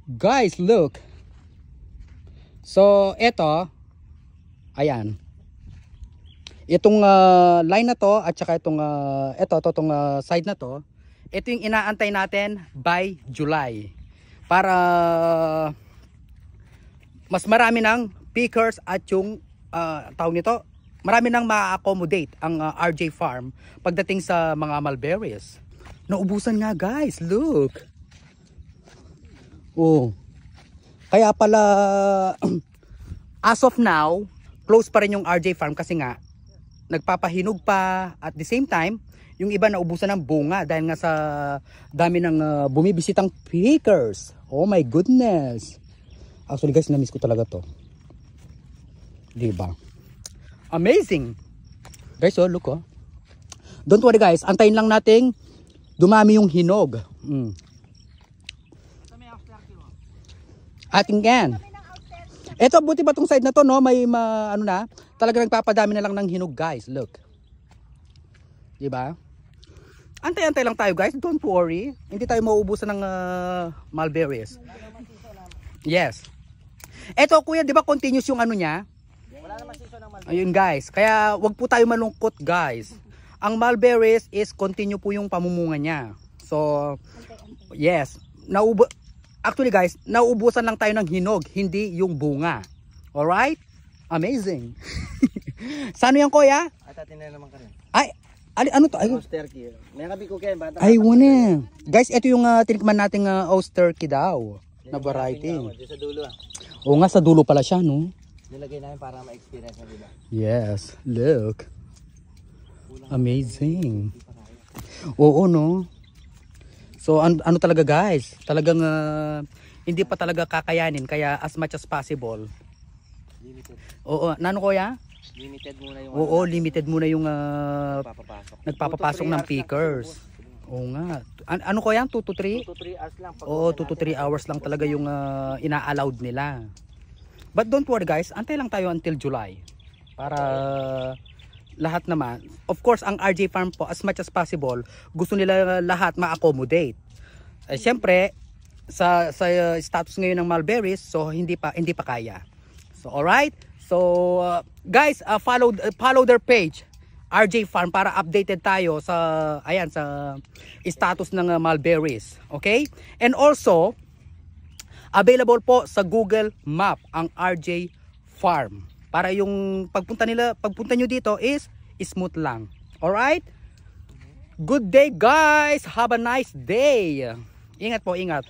Guys, look. So, eto. Ayan. Itong line na to at saka itong itong side na to. Ito yung inaantay natin by July. Para mas marami ng pickers at yung tawag nito, marami nang ma-accommodate ang RJ Farm pagdating sa mga mulberries. Naubusan nga guys, look. Oh. Kaya pala as of now, close pa rin yung RJ Farm kasi nga nagpapahinog pa at the same time, yung iba naubusan ng bunga dahil nga sa dami ng bumibisitang pickers. Oh my goodness. Actually guys, na-miss ko talaga to. Diba? Amazing. Guys, oh, look oh. Don't worry guys, antayin lang nating dumami yung hinog. Ating yan. Ito, buti ba tong side na to, no? May ano na, talaga nagpapadami na lang ng hinog guys. Look. Diba? Antay-antay lang tayo guys, don't worry. Hindi tayo mauubusan ng mulberries. Yes. Ito kuya, di ba continuous yung ano niya? Wala naman season ng mulberries. Ayun guys, kaya wag po tayo malungkot guys. Ang mulberries is continue po yung pamumunga niya. So, yes. Actually guys, nauubusan lang tayo ng hinog, hindi yung bunga. Alright? Amazing. Saan yan kuya? At atin na naman ka rin. Ay, ano to? Ay, Osterky. May kabi ko kayo. ay wana. Guys, ito yung tinikman nating Osterky daw. Na variety. Sa dulo. Oo nga, sa dulo pala siya, no? Nilagay namin para ma-experience na diba? Yes, look. Amazing. Oo, no? So, ano talaga guys? Talagang hindi pa talaga kakayanin. Kaya as much as possible. Limited. Oo, nano kuya? Limited muna yung Oo, limited muna yung nagpapapasok ng pickers. Oo nga. Ano ko yan? 2 to 3? 2 to 3 hours lang. Oo, 2 to 3 hours lang talaga yung ina-allowed nila. But don't worry guys, antay lang tayo until July. Para lahat naman. Of course, ang RJ Farm po, as much as possible, gusto nila lahat ma-accommodate. Siyempre, sa status ngayon ng mulberries, so hindi pa kaya. So, alright? So, guys, follow their page, RJ Farm, para updated tayo sa status ng mulberries. Okay? And also, available po sa Google Map ang RJ Farm. Para yung pagpunta nyo dito is smooth lang. Alright? Good day guys! Have a nice day! Ingat po, ingat.